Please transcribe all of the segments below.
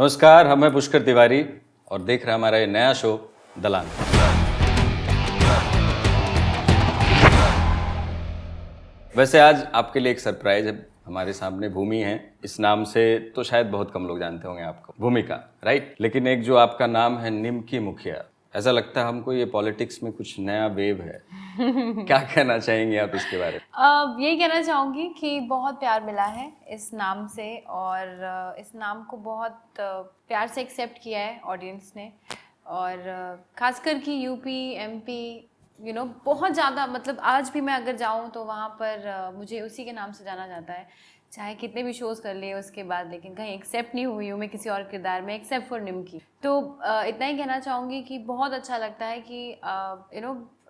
नमस्कार, हम हैं पुष्कर तिवारी और देख रहे हैं हमारा ये नया शो दलान। वैसे आज आपके लिए एक सरप्राइज है। हमारे सामने भूमि है। इस नाम से तो शायद बहुत कम लोग जानते होंगे आपको, भूमिका, राइट। लेकिन एक जो आपका नाम है निमकी मुखिया, ऐसा लगता है हमको ये पॉलिटिक्स में कुछ नया वेव है। क्या कहना चाहेंगे आप इसके बारे में? यही कहना चाहूँगी कि बहुत प्यार मिला है इस नाम से और इस नाम को बहुत प्यार से एक्सेप्ट किया है ऑडियंस ने। और खासकर कि यूपी एमपी बहुत ज़्यादा, मतलब आज भी मैं अगर जाऊँ तो वहाँ पर मुझे उसी के नाम से जाना जाता है, चाहे कितने भी शोज़ कर लिए उसके बाद, लेकिन कहीं एक्सेप्ट नहीं हुई हूँ मैं किसी और किरदार में एक्सेप्ट फॉर निमकी। तो इतना ही कहना चाहूँगी कि बहुत अच्छा लगता है कि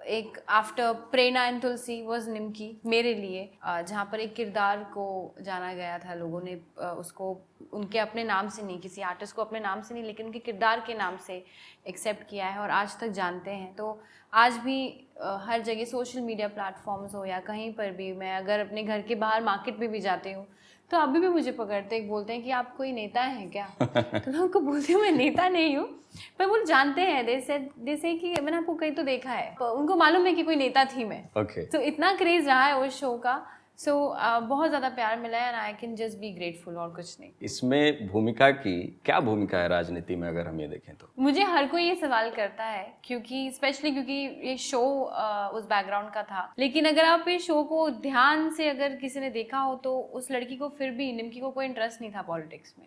एक after Prerna and Tulsi was Nimki मेरे लिए, जहाँ पर एक किरदार को जाना गया था, लोगों ने उसको उनके अपने नाम से नहीं, किसी आर्टिस्ट को अपने नाम से नहीं, लेकिन उनके किरदार के नाम से एक्सेप्ट किया है और आज तक जानते हैं। तो आज भी हर जगह सोशल मीडिया प्लेटफॉर्म्स हो या कहीं पर भी, मैं अगर अपने घर के बाहर मार्केट में भी जाती हूँ तो अभी भी मुझे पकड़ते बोलते हैं कि आप कोई नेता हैं क्या? तो मैं उनको बोलती हूँ मैं नेता नहीं हूँ, पर वो जानते हैं, जैसे कि मैंने आपको कहीं तो देखा है, उनको मालूम है कि कोई नेता थी मैं। तो इतना क्रेज रहा है उस शो का। बहुत ज़्यादा प्यार मिला है and I can just be grateful, और कुछ नहीं। इसमें भूमिका की क्या भूमिका है राजनीति में, अगर हम ये देखें तो? मुझे हर कोई ये सवाल करता है, क्योंकि स्पेशली क्योंकि ये शो उस बैकग्राउंड का था। लेकिन अगर आप ये शो को ध्यान से अगर किसी ने देखा हो तो उस लड़की को फिर भी, निमकी को कोई इंटरेस्ट नहीं था पॉलिटिक्स में,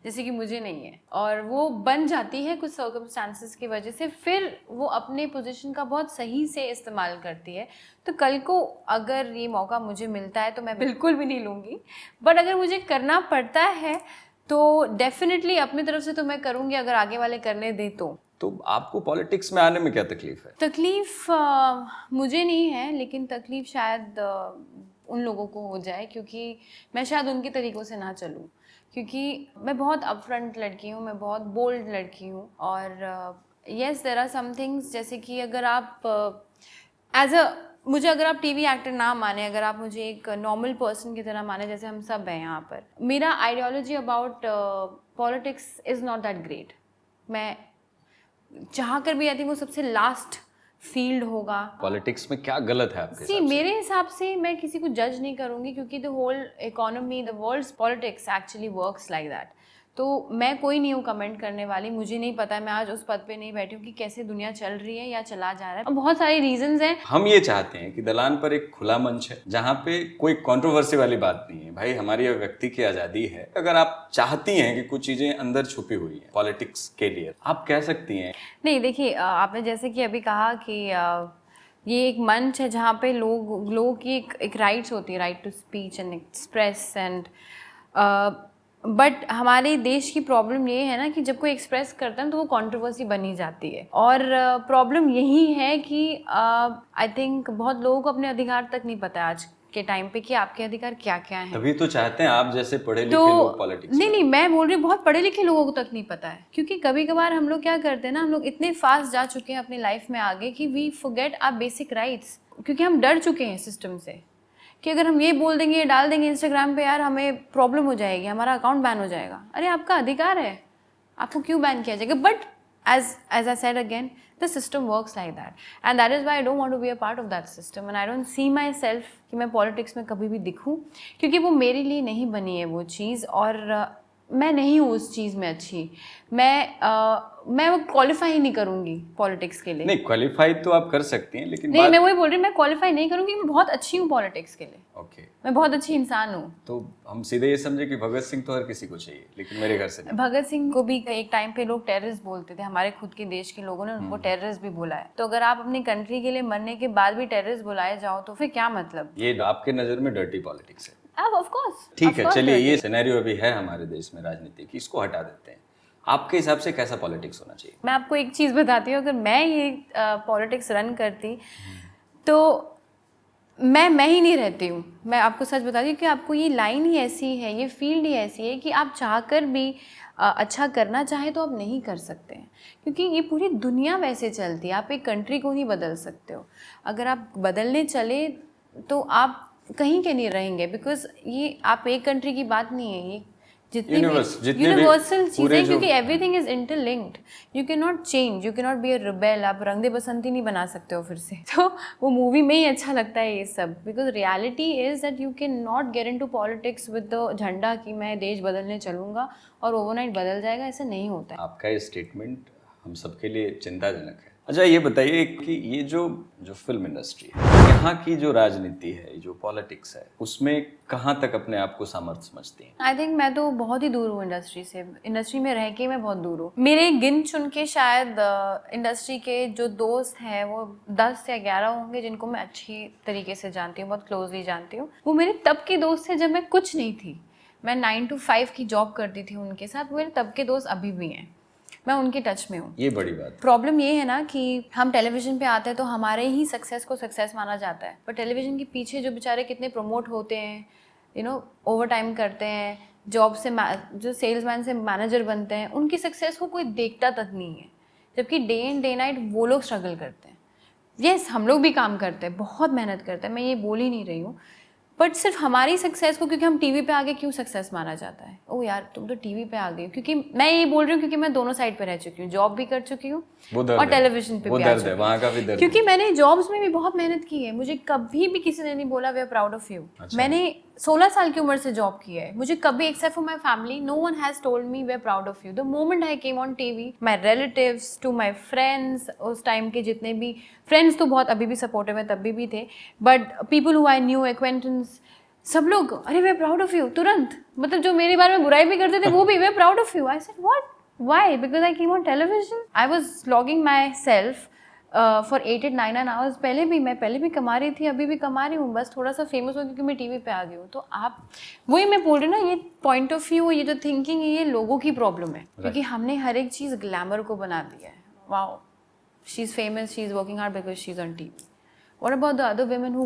जैसे कि मुझे नहीं है। और वो बन जाती है कुछ सर्कमस्टांसेस की वजह से, फिर वो अपने पोजीशन का बहुत सही से इस्तेमाल करती है। तो कल को अगर ये मौका मुझे मिलता है तो मैं बिल्कुल भी नहीं लूँगी, बट अगर मुझे करना पड़ता है तो डेफिनेटली अपनी तरफ से तो मैं करूँगी, अगर आगे वाले करने दे तो आपको पॉलिटिक्स में आने में क्या तकलीफ है? तकलीफ मुझे नहीं है, लेकिन तकलीफ शायद उन लोगों को हो जाए, क्योंकि मैं शायद उनके तरीक़ों से ना चलूँ, क्योंकि मैं बहुत अपफ्रंट लड़की हूँ, मैं बहुत बोल्ड लड़की हूँ। और yes, there are some things, जैसे कि अगर आप मुझे अगर आप टीवी एक्टर ना माने, अगर आप मुझे एक नॉर्मल पर्सन की तरह माने, जैसे हम सब हैं यहाँ पर, मेरा ideology about politics is not that great. मैं जहाँ कर भी आती हूँ वो सबसे लास्ट फील्ड होगा। पॉलिटिक्स में क्या गलत है आपके हिसाब से? मेरे हिसाब से मैं किसी को जज नहीं करूँगी, क्योंकि the whole economy, the world's politics actually works like that. तो मैं कोई नहीं हूँ कमेंट करने वाली, मुझे नहीं पता, मैं आज उस पद पे नहीं बैठी हूँ कि कैसे दुनिया चल रही है या चला जा रहा है। बहुत सारे रीजंस हैं। हम ये चाहते हैं कि दलान पर एक खुला मंच है, जहाँ पे कोई कंट्रोवर्सी वाली बात नहीं है। भाई, हमारी व्यक्ति की आज़ादी है। अगर आप चाहती हैं कि कुछ चीज़ें अंदर छुपी हुई हैं पॉलिटिक्स के लिए, आप कह सकती हैं। नहीं, देखिए, आपने जैसे कि अभी कहा कि ये एक मंच है जहाँ पे लोगों की एक राइट्स होती है, right to speech and express and but हमारे देश की प्रॉब्लम ये है ना कि जब कोई एक्सप्रेस करता है तो वो कंट्रोवर्सी बनी जाती है। और प्रॉब्लम यही है कि आई थिंक बहुत लोगों को अपने अधिकार तक नहीं पता है आज के टाइम पे कि आपके अधिकार क्या क्या हैं। तभी तो चाहते हैं आप जैसे पढ़े लिखे लोग पॉलिटिक्स। नहीं, मैं बोल रही हूँ बहुत पढ़े लिखे लोगों को तक नहीं पता है, क्योंकि कभी कभार हम लोग क्या करते हैं ना, हम लोग इतने फास्ट जा चुके हैं अपनी लाइफ में आगे कि we forget our basic rights, क्योंकि हम डर चुके हैं सिस्टम से कि अगर हम ये बोल देंगे, ये डाल देंगे इंस्टाग्राम पे, यार हमें प्रॉब्लम हो जाएगी, हमारा अकाउंट बैन हो जाएगा। अरे आपका अधिकार है, आपको क्यों बैन किया जाएगा? But as I said again, the system works like that, and that is why I don't want to be a part of that system, and I don't see myself कि मैं पॉलिटिक्स में कभी भी दिखूं, क्योंकि वो मेरे लिए नहीं बनी है वो चीज़, और मैं नहीं हूँ उस चीज़ में अच्छी। मैं वो क्वालिफाई ही नहीं करूँगी पॉलिटिक्स के लिए। नहीं, क्वालिफाई तो आप कर सकती हैं, लेकिन नहीं, मैं वही बोल रही हूँ, मैं क्वालिफाई नहीं करूँगी। मैं बहुत अच्छी हूँ पॉलिटिक्स के लिए। ओके, मैं बहुत अच्छी इंसान हूँ। तो हम सीधे ये समझे कि भगत सिंह तो हर किसी को चाहिए, लेकिन मेरे घर से नहीं। भगत सिंह को भी एक टाइम पे लोग टेररिस्ट बोलते थे, हमारे खुद के देश के लोगों ने उनको टेररिस्ट भी बोला है। तो अगर आप अपनी कंट्री के लिए मरने के बाद भी टेररिस्ट बुलाए जाओ तो फिर क्या मतलब? ये आपके नज़र में डर्टी पॉलिटिक्स है। Of course. ठीक है, चलिए, ये सिनेरियो अभी है हमारे देश में राजनीति की, इसको हटा देते हैं। आपके हिसाब से कैसा पॉलिटिक्स होना चाहिए? मैं आपको एक चीज़ बताती हूँ, अगर मैं ये पॉलिटिक्स रन करती तो मैं ही नहीं रहती हूँ। मैं आपको सच बताती हूँ कि आपको ये लाइन ही ऐसी है, ये फील्ड ही ऐसी है कि आप चाहकर भी अच्छा करना चाहे तो आप नहीं कर सकते हैं, क्योंकि ये पूरी दुनिया वैसे चलती है। आप एक कंट्री को नहीं बदल सकते हो। अगर आप बदलने चले तो आप कहीं के नहीं रहेंगे, बिकॉज ये आप एक कंट्री की बात नहीं है, जितनी भी यूनिवर्सल चीज़ें, क्योंकि everything is interlinked, you can not change, you can not be a rebel, आप रंग दे बसंती नहीं बना सकते हो फिर से। तो वो मूवी में ही अच्छा लगता है ये सब, because reality is that you can not get into politics with the झंडा कि मैं देश बदलने चलूंगा और ओवरनाइट बदल जाएगा, ऐसा नहीं होता है। आपका ये स्टेटमेंट हम सबके लिए चिंताजनक है। अच्छा ये बताइए कि ये जो फिल्म इंडस्ट्री है, यहाँ की जो राजनीति है, जो पॉलिटिक्स है, उसमें कहाँ तक अपने आप को सामर्थ्य समझती हैं? आई थिंक मैं तो बहुत ही दूर हूँ इंडस्ट्री से, इंडस्ट्री में रह के मैं बहुत दूर हूँ। मेरे गिन चुन के शायद इंडस्ट्री के जो दोस्त हैं वो 10 या 11 होंगे जिनको मैं अच्छी तरीके से जानती हूँ, बहुत क्लोजली जानती हूँ। वो मेरे तब के दोस्त थे जब मैं कुछ नहीं थी, मैं 9 to 5 की जॉब करती थी उनके साथ, वो मेरे तब के दोस्त अभी भी हैं, मैं उनके टच में हूँ। ये बड़ी बात। प्रॉब्लम ये है ना कि हम टेलीविजन पे आते हैं तो हमारे ही सक्सेस को सक्सेस माना जाता है, पर टेलीविजन के पीछे जो बेचारे कितने प्रमोट होते हैं, यू नो ओवर टाइम करते हैं, जॉब से जो सेल्समैन से मैनेजर बनते हैं, उनकी सक्सेस को कोई देखता तक नहीं है, जबकि डे इन डे नाइट वो लोग स्ट्रगल करते हैं। यस, हम लोग भी काम करते हैं, बहुत मेहनत करते हैं, मैं ये बोल ही नहीं रही हूँ, बट सिर्फ हमारी सक्सेस को क्योंकि हम टीवी पे आगे क्यों सक्सेस माना जाता है? ओ यार तुम तो टीवी पे आ गई, क्योंकि मैं ये बोल रही हूँ क्योंकि मैं दोनों साइड पे रह चुकी हूँ, जॉब भी कर चुकी हूँ और टेलीविजन पे भी आ चुकी हूँ। वहाँ का भी दर्द, क्योंकि मैंने जॉब्स में भी बहुत मेहनत की है, मुझे कभी भी किसी ने नहीं बोला we are proud of you. मैंने 16 साल की उम्र से जॉब की है, मुझे कभी except for my family no one has told me we are proud of you. The moment I came on TV, my relatives to my friends, उस टाइम के जितने भी फ्रेंड्स तो बहुत अभी भी सपोर्टिव है, तभी भी थे, but people who I knew, acquaintance, सब लोग अरे वे प्राउड ऑफ यू, तुरंत, मतलब जो मेरे बारे में बुराई भी करते थे वो भी वे proud of you. I said what, why? Because I came on television, I was logging myself for 8-9 hours. मैं पहले भी कमा रही थी, अभी भी कमा रही हूँ, बस थोड़ा सा फेमस हो क्योंकि मैं टीवी पे आ गई हूँ। तो आप वही मैं बोल रही हूँ ना, ये पॉइंट ऑफ व्यू, ये जो थिंकिंग है, ये लोगों की प्रॉब्लम है, क्योंकि हमने हर एक चीज़ ग्लैमर को बना दिया है। Wow, she is famous, she is working hard because she is on TV. What about the other women who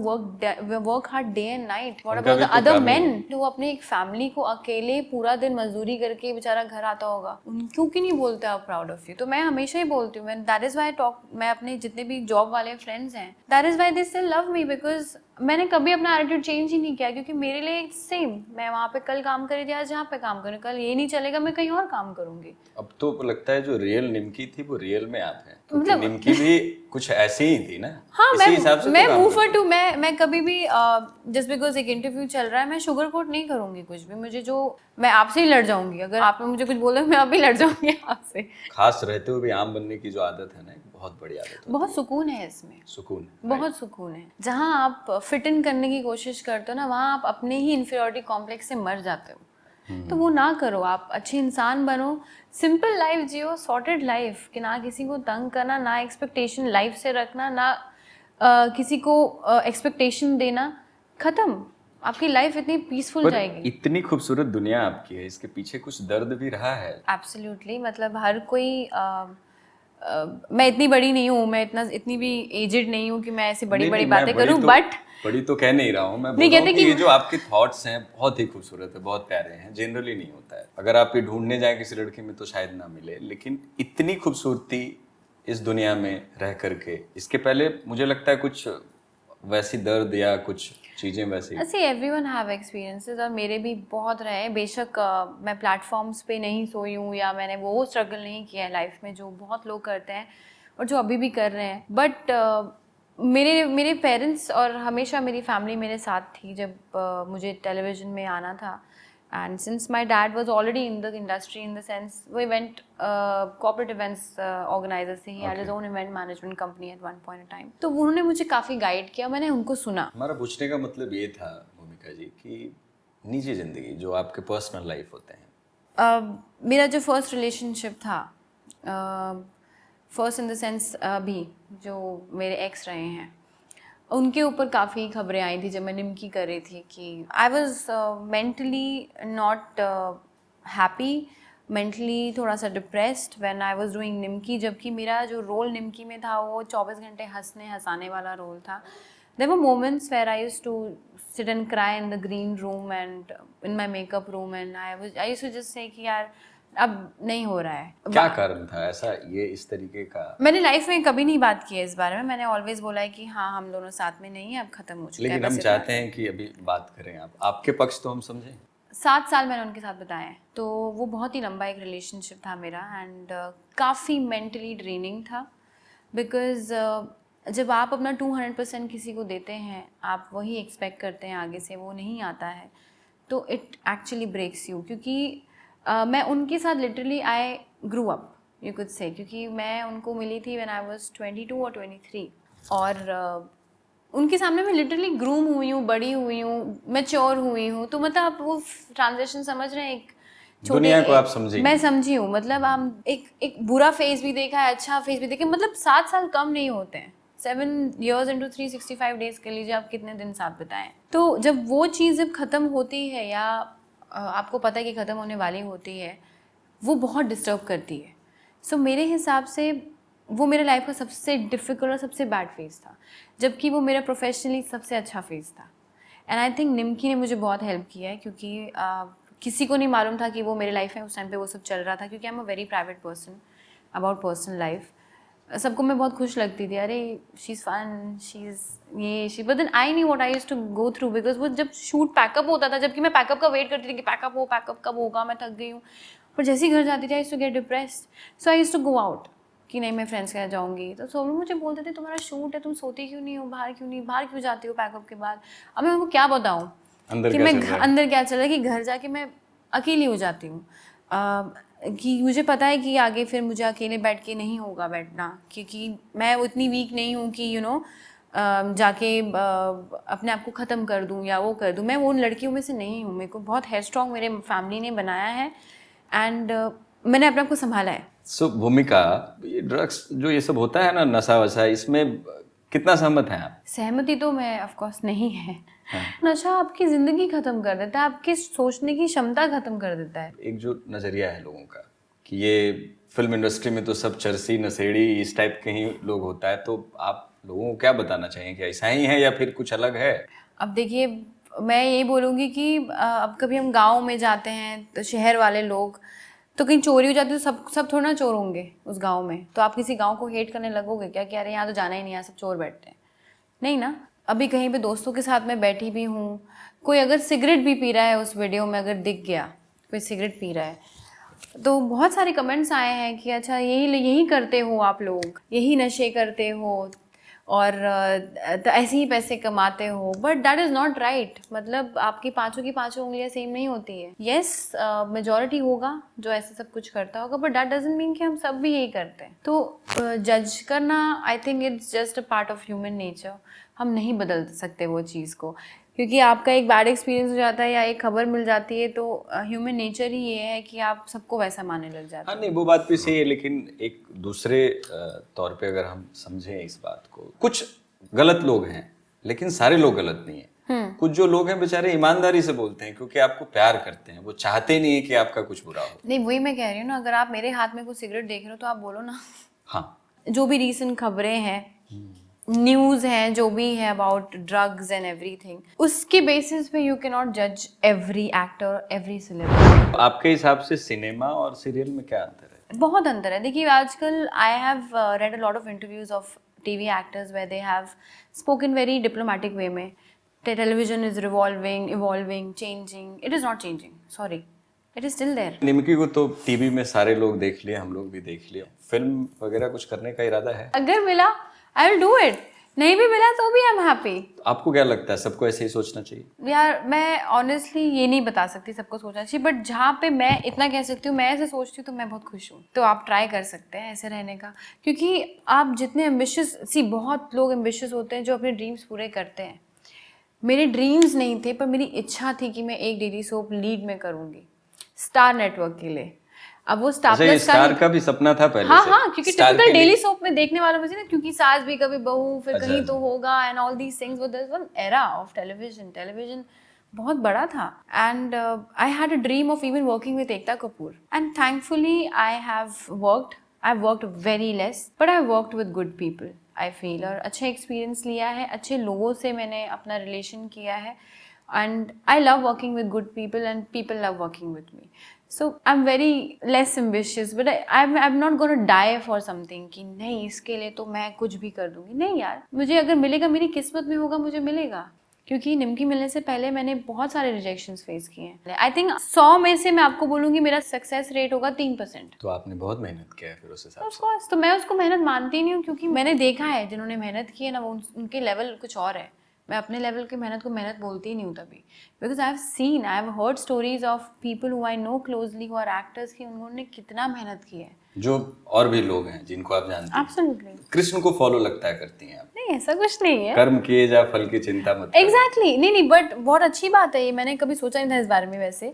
work hard day and night? What about the other men जो अपने एक फैमिली को अकेले पूरा दिन मजदूरी करके बेचारा घर आता होगा, उनको क्यों नहीं बोलते आप प्राउड ऑफ यू? तो मैं हमेशा ही बोलती हूँ, दैट इज वाई टॉक, मैं अपने जितने भी जॉब वाले फ्रेंड्स हैं, that is why they still love me, because मैंने कभी अपना एटीट्यूड चेंज ही नहीं किया, क्योंकि मेरे लिए सेम, मैं वहाँ पे कल काम कर रही थी, आज यहाँ पे काम करूँ, कल ये नहीं चलेगा मैं कहीं और काम करूँगी। अब तो लगता है जो रियल निमकी थी वो रियल में आप हैं, मतलब निमकी भी कुछ ऐसी ही थी ना। हाँ, मैं मूव फॉर टू, मैं कभी भी जस्ट बिकॉज एक इंटरव्यू चल रहा है मैं शुगर कोट नहीं करूंगी कुछ भी, मुझे जो, मैं आपसे ही लड़ जाऊंगी, अगर आपने मुझे कुछ बोला मैं अभी लड़ जाऊंगी आपसे। खास रहते हुए भी आम बनने की जो आदत है ना, बहुत बड़ी आदत है, बहुत सुकून है इसमें, सुकून, बहुत सुकून है। जहाँ आप फिट इन करने की कोशिश करते हो ना, वहाँ आप अपने ही इन्फीरियरिटी कॉम्प्लेक्स से मर जाते हो। तो वो ना करो, आप अच्छे इंसान बनो, सिंपल लाइफ जियो, सॉर्टेड लाइफ, कि ना किसी को तंग करना, ना एक्सपेक्टेशन लाइफ से रखना, ना किसी को एक्सपेक्टेशन देना, खत्म, आपकी लाइफ इतनी पीसफुल जाएगी। इतनी खूबसूरत दुनिया आपकी है, इसके पीछे कुछ दर्द भी रहा है। एब्सोल्युटली, मतलब हर कोई मैं इतनी बड़ी नहीं हूँ, मैं इतनी भी एजेड नहीं हूँ कि मैं ऐसी बड़ी बड़ी बातें करूँ, बट बड़ी तो कह नहीं रहा हूँ मैं, बोल रहा हूँ कि ये जो आपके थॉट्स हैं बहुत ही खूबसूरत है, बहुत प्यारे हैं, जनरली नहीं होता है। अगर आप ये ढूंढने जाए किसी लड़की में तो शायद ना मिले, लेकिन इतनी खूबसूरती इस दुनिया में रह करके, इसके पहले मुझे लगता है कुछ वैसी दर्द या कुछ चीजें वैसी, ऐसे एवरीवन हैव एक्सपीरियंसेस, और मेरे भी बहुत रहे। बेशक मैं प्लेटफॉर्म्स पे नहीं सोई हूँ या मैंने वो स्ट्रगल नहीं किया है लाइफ में जो बहुत लोग करते हैं और जो अभी भी कर रहे हैं, बट मेरे पेरेंट्स और हमेशा मेरी फैमिली मेरे साथ थी जब मुझे टेलीविज़न में आना था। And since my dad was already in the industry, in the sense वो इवेंट कॉर्पोरेट इवेंट्स ऑर्गेनाइजर से, he had his own event management company at one point in time, तो उन्होंने मुझे काफ़ी गाइड किया, मैंने उनको सुना। हमारा पूछने का मतलब ये था भूमिका जी कि निजी ज़िंदगी जो आपके पर्सनल लाइफ होते हैं, मेरा जो फर्स्ट रिलेशनशिप था, फर्स्ट इन द सेंस अभी जो मेरे एक्स रहे हैं, उनके ऊपर काफ़ी खबरें आई थी जब मैं निमकी कर रही थी कि I was mentally not happy, mentally थोड़ा सा depressed when I was doing Nimki, जबकि मेरा जो रोल निमकी में था वो 24 घंटे हंसाने वाला रोल था। There were moments where I used to sit and cry in the green room and in my makeup room, and I used to just say कि यार अब नहीं हो रहा है। क्या कारण था ऐसा, ये इस तरीके का? मैंने लाइफ में कभी नहीं बात की है इस बारे में, मैंने ऑलवेज बोला है कि हाँ हम दोनों साथ में नहीं है, अब खत्म हो चुका है। लेकिन हम चाहते हैं कि अभी बात करें, आपके पक्ष तो हम समझें। 7 साल मैंने उनके साथ बिताए हैं, तो वो बहुत ही लंबा एक रिलेशनशिप था मेरा एंड काफ़ी मेंटली ड्रेनिंग था बिकॉज़ जब आप अपना 200% किसी को देते हैं, आप वही एक्सपेक्ट करते हैं आगे से, वो नहीं आता है, तो इट एक्चुअली ब्रेक्स यू। क्योंकि मैं उनके साथ literally I grew up you could say, क्योंकि मैं उनको मिली थी व्हेन आई वाज 22 और 23 और उनके सामने मैं लिटरली ग्रूम हुई हूँ, बड़ी हुई हूँ, मैच्योर हुई हूँ। तो मतलब आप वो ट्रांजिशन समझ रहे हैं, एक दुनिया को आप समझी। मैं समझी हूँ। मतलब हम एक बुरा फेज भी देखा है, अच्छा फेज भी देखा, मतलब 7 साल कम नहीं होते हैं। 7 years into 365 days के लीजिए आप कितने दिन साथ बिताएं। तो जब वो चीज़ जब ख़त्म होती है या आपको पता है कि ख़त्म होने वाली होती है, वो बहुत डिस्टर्ब करती है। सो मेरे हिसाब से वो मेरे लाइफ का सबसे डिफ़िकल्ट और सबसे बैड फेज़ था, जबकि वो मेरा प्रोफेशनली सबसे अच्छा फेज़ था। एंड आई थिंक निम्की ने मुझे बहुत हेल्प किया है, क्योंकि किसी को नहीं मालूम था कि वो मेरे लाइफ में उस टाइम पे वो सब चल रहा था, क्योंकि I am a very private person about personal life. सबको मैं बहुत खुश लगती थी, अरे she is fun, she but then I knew what I used to go through, because वो जब शूट पैकअप होता था, जबकि मैं पैकअप का वेट करती थी कि पैकअप कब होगा, मैं थक गई हूँ, पर जैसे ही घर जाती थी I used to get depressed. So I used to go out कि नहीं मैं फ्रेंड्स के साथ जाऊँगी। तो सब लोग मुझे बोलते थे तुम्हारा शूट है, तुम सोती क्यों नहीं हो, बाहर क्यों जाती हो पैकअप के बाद। अब मैं उनको क्या बताऊँ कि मैं अंदर क्या चल रहा है, कि घर जाके मैं अकेली हो जाती हूँ, कि मुझे पता है कि आगे फिर मुझे अकेले बैठ के नहीं होगा बैठना, क्योंकि मैं उतनी वीक नहीं हूँ कि जाके अपने आप को ख़त्म कर दूँ या वो कर दूँ। मैं वो उन लड़कियों में से नहीं हूँ, मेरे को बहुत हेयर स्ट्रॉन्ग मेरे फैमिली ने बनाया है एंड मैंने अपने आप को संभाला है। सो भूमिका, ये ड्रग्स जो ये सब होता है ना, नशा वशा, इसमें कितना सहमत हैं आप? सहमति तो मैं ऑफ कोर्स नहीं है। नशा आपकी ज़िंदगी ख़त्म कर देता है, आपकी सोचने की क्षमता ख़त्म कर देता है। एक जो नज़रिया है लोगों का कि ये फिल्म इंडस्ट्री में तो सब चरसी नशेड़ी इस टाइप के ही लोग होता है, तो आप लोगों को क्या बताना चाहिए कि ऐसा ही है या फिर कुछ अलग है? अब देखिए, मैं यही बोलूँगी कि अब कभी हम गांव में जाते हैं तो शहर वाले लोग, तो कहीं चोरी हो जाती है तो सब थोड़ा ना चोर होंगे उस गांव में। तो आप किसी गांव को हेट करने लगोगे क्या कि अरे यहाँ तो जाना ही नहीं, यहाँ सब चोर बैठते हैं? नहीं ना। अभी कहीं पे दोस्तों के साथ मैं बैठी भी हूँ, कोई अगर सिगरेट भी पी रहा है, उस वीडियो में अगर दिख गया कोई सिगरेट पी रहा है, तो बहुत सारे कमेंट्स आए हैं कि अच्छा यही करते हो आप लोग, यही नशे करते हो और तो ऐसे ही पैसे कमाते हो। But that is not right. मतलब आपकी पाँचों की पाँचों उंगलियां सेम नहीं होती है। येस, मेजॉरिटी होगा जो ऐसे सब कुछ करता होगा, बट दैट डजंट मीन कि हम सब भी यही करते हैं। तो जज करना, I think it's just a part of human nature. हम नहीं बदल सकते वो चीज़ को, क्योंकि आपका एक बैड एक्सपीरियंस हो जाता है या एक खबर मिल जाती है, तो ह्यूमन नेचर ही ये है कि आप सबको वैसा मानने लग जाते हैं। हाँ, नहीं वो बात भी सही है, लेकिन एक दूसरे तौर पे अगर हम समझें इस बात को, कुछ गलत लोग हैं लेकिन सारे लोग गलत नहीं है। कुछ जो लोग हैं बेचारे ईमानदारी से बोलते हैं क्योंकि आपको प्यार करते हैं, वो चाहते नहीं है कि आपका कुछ बुरा हो। नहीं, वही मैं कह रही हूँ ना, अगर आप मेरे हाथ में कोई सिगरेट देख रहे हो तो आप बोलो ना। हाँ, जो भी रीसेंट खबरें हैं, न्यूज़ हैं, जो भी है अबाउट ड्रग्स एंड एवरीथिंग, उसके बेसिस पे यू कैन नॉट जज एवरी एक्टर, एवरी सेलिब्रिटी। आपके हिसाब से सिनेमा और सीरियल में क्या अंतर है? बहुत अंतर है। देखिए, आजकल I have read a lot of interviews of TV actors where they have spoken very diplomatic way में। Television is revolving, evolving, changing. It is not changing, sorry, it is still there. Nimki को तो TV में सारे लोग देख लिए, हम लोग भी देख लिए। फिल्म वगैरह कुछ करने का इरादा है? अगर मिला आई विल डू इट, नहीं भी मिला तो भी आई एम हैप्पी। आपको क्या लगता है, सबको ऐसे ही सोचना चाहिए? यार, मैं ऑनेस्टली ये नहीं बता सकती सबको सोचना चाहिए, बट जहाँ पे मैं इतना कह सकती हूँ, मैं ऐसे सोचती हूँ तो मैं बहुत खुश हूँ। तो आप ट्राई कर सकते हैं ऐसे रहने का, क्योंकि आप जितने एम्बिशियस, बहुत लोग एम्बिशियस होते हैं जो अपने ड्रीम्स पूरे करते हैं। मेरे ड्रीम्स नहीं थे, पर मेरी इच्छा थी कि मैं एक डेली सोप लीड में करूँगी स्टार नेटवर्क के लिए। अब वो स्टार प्लस स्टार का भी सपना था पहले हाँ से? हाँ, क्योंकि टिपिकल डेली सोप में देखने वालों में से ना, क्योंकि सास भी कभी बहू, फिर कहीं तो होगा and all these things. There was one era of television बहुत बड़ा था and I had a dream of even working with Ekta Kapoor and thankfully I have worked very less, but I worked with good people I feel. और अच्छा experience लिया है, अच्छे लोगों से मैंने अपना रिलेशन किया है and I love working with good people and people love working with me. So I'm very less ambitious, but I'm not going to die for something कि नहीं इसके लिए तो मैं कुछ भी कर दूंगी। नहीं यार, मुझे अगर मिलेगा, मेरी किस्मत में होगा, मुझे मिलेगा। क्योंकि निमकी मिलने से पहले मैंने बहुत सारे रिजेक्शंस फेस किए हैं। आई थिंक 100 में से मैं आपको बोलूँगी मेरा सक्सेस रेट होगा 3%। तो आपने बहुत मेहनत किया है फिर उस हिसाब ऑफ से। कोर्स, तो मैं उसको मेहनत मानती नहीं हूँ, क्योंकि मैंने देखा है जिन्होंने मेहनत की है ना, वो उनके लेवल कुछ और है। मैं अपने लेवल की मेहनत को मेहनत बोलती ही नहीं हूँ तभी, because I have heard stories of people who I know closely who are actors की उन्होंने कितना मेहनत की है। जो और भी लोग हैं जिनको आप जानते हैं, एब्सोल्युटली। कृष्ण को फॉलो लगता है करती हैं आप। नहीं, ऐसा कुछ नहीं है। कर्म किए जा फल की चिंता मत करो। एग्जैक्टली, नहीं, बट बहुत अच्छी बात है ये, मैंने कभी सोचा नहीं था इस बारे में वैसे।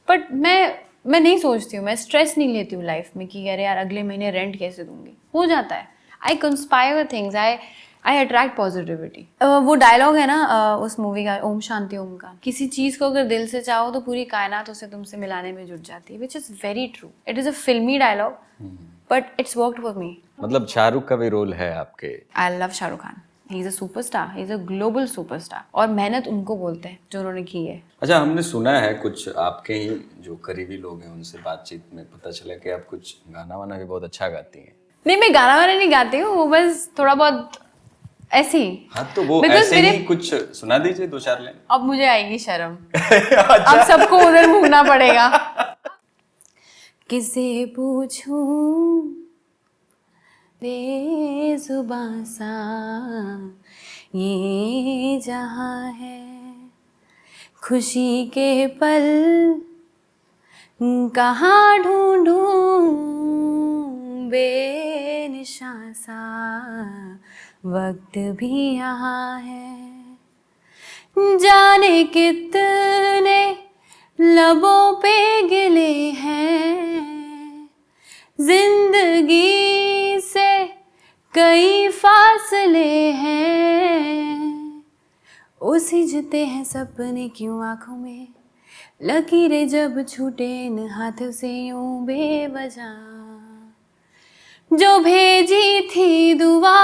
बट मैं नहीं सोचती हूँ, मैं स्ट्रेस नहीं लेती हूँ लाइफ में कि अरे यार अगले महीने रेंट कैसे दूंगी, हो जाता है। आई कंस्पायर थिंग्स, आई अट्रैक्ट पॉजिटिविटी। वो डायलॉग है ना उस मूवी का, ओम शांति ओम का, किसी चीज़ को अगर दिल से चाहो तो पूरी कायनात उसे तुमसे मिलाने में जुट जाती है, which is very true. It is a फिल्मी dialogue but it's worked for me. मतलब शाहरुख का भी रोल है आपके। I love Shahrukh Khan, he is a superstar, he is a global superstar, और मेहनत उनको बोलते हैं जो उन्होंने की है। अच्छा, हमने सुना है कुछ आपके ही जो करीबी लोग हैं उनसे बातचीत में पता चला कि आप कुछ गाना वाना भी बहुत अच्छा गाती हैं। नहीं, मैं गाना वाना नहीं गाती हूँ, वो बस थोड़ा बहुत ऐसे ही। हाँ, तो वो Because ऐसे ही कुछ सुना दीजिए 2-4 लाइन। अब मुझे आएगी शर्म। अब सबको उधर घूमना पड़ेगा। किसे पूछूं बेजुबां सा ये जहां है, खुशी के पल कहाँ ढूंढूं, बेनिशां सा वक्त भी यहाँ है, जाने कितने लबों पे गिले हैं, जिंदगी से कई फासले हैं, उलझते हैं सपने क्यों आँखों में, लकीरें जब छूटे इन हाथों से यूं बेवजह, जो भेजी थी दुआ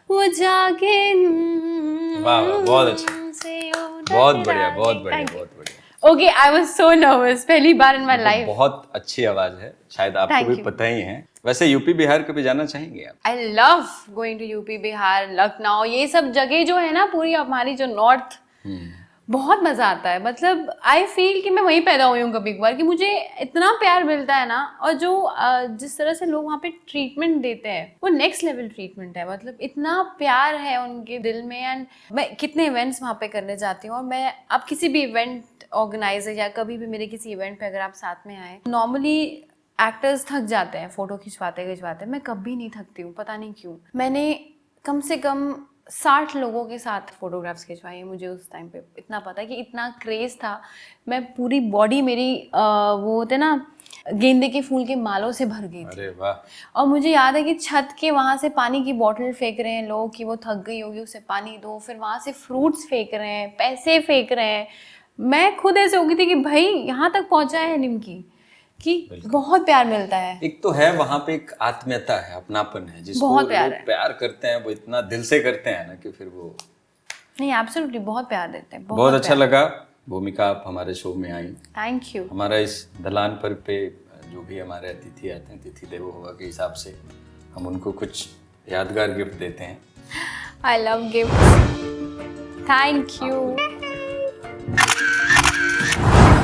वो जाके। वाह वाह, बहुत अच्छा, बहुत बढ़िया, बहुत बढ़िया, बहुत बढ़िया। Okay, I was so nervous, पहली बार इन माय लाइफ। बहुत अच्छी आवाज है, शायद आपको Thank भी you. पता ही है। वैसे यूपी बिहार कभी जाना चाहेंगे आप? I love going to UP, Bihar, Lucknow, ये सब जगह जो है ना पूरी हमारी जो नॉर्थ, बहुत मजा आता है। मतलब आई फील कि मैं वहीं पैदा हुई हूँ कभी कभार, कि मुझे इतना प्यार मिलता है ना, और जो जिस तरह से लोग वहाँ पे ट्रीटमेंट देते हैं वो नेक्स्ट लेवल ट्रीटमेंट है। मतलब इतना प्यार है उनके दिल में। एंड मैं कितने इवेंट्स वहाँ पे करने जाती हूँ, और मैं अब किसी भी इवेंट ऑर्गेनाइजर या कभी भी मेरे किसी इवेंट पे अगर आप साथ में आए, नॉर्मली एक्टर्स थक जाते हैं फोटो खिंचवाते, मैं कभी नहीं थकती हूँ, पता नहीं क्यों। मैंने कम से कम 60 लोगों के साथ फोटोग्राफ्स खिंचवाई है। मुझे उस टाइम पे इतना पता है कि इतना क्रेज़ था, मैं पूरी बॉडी मेरी वो होते ना गेंदे के फूल के मालों से भर गई थी। अरे वाह। और मुझे याद है कि छत के वहाँ से पानी की बोतल फेंक रहे हैं लोग कि वो थक गई होगी उसे पानी दो, फिर वहाँ से फ्रूट्स फेंक रहे हैं, पैसे फेंक रहे हैं। मैं खुद ऐसे हो गई थी कि भाई यहाँ तक पहुँचा है निमकी, कि बहुत प्यार मिलता है। एक तो है वहाँ पे एक आत्मीयता है, अपनापन है, जिसको बहुत प्यार लोग है। प्यार करते हैं, वो इतना दिल से करते हैं ना कि फिर वो नहीं, एब्सोल्युटली बहुत प्यार देते हैं। बहुत अच्छा लगा। भूमिका, आप हमारे शो में आई। Thank you. हमारा इस दलान पर पे जो भी हमारे अतिथि आते हैं, अतिथि देवो भव के हिसाब से हम उनको कुछ यादगार गिफ्ट देते हैं। I love gift, thank you.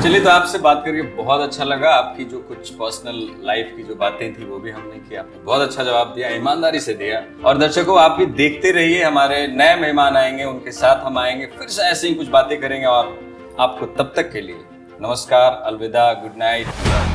चलिए, तो आपसे बात करके बहुत अच्छा लगा। आपकी जो कुछ पर्सनल लाइफ की जो बातें थी वो भी हमने की, आपने बहुत अच्छा जवाब दिया, ईमानदारी से दिया। और दर्शकों, आप भी देखते रहिए, हमारे नए मेहमान आएंगे, उनके साथ हम आएंगे, फिर से ऐसे ही कुछ बातें करेंगे। और आपको तब तक के लिए नमस्कार, अलविदा, गुड नाइट।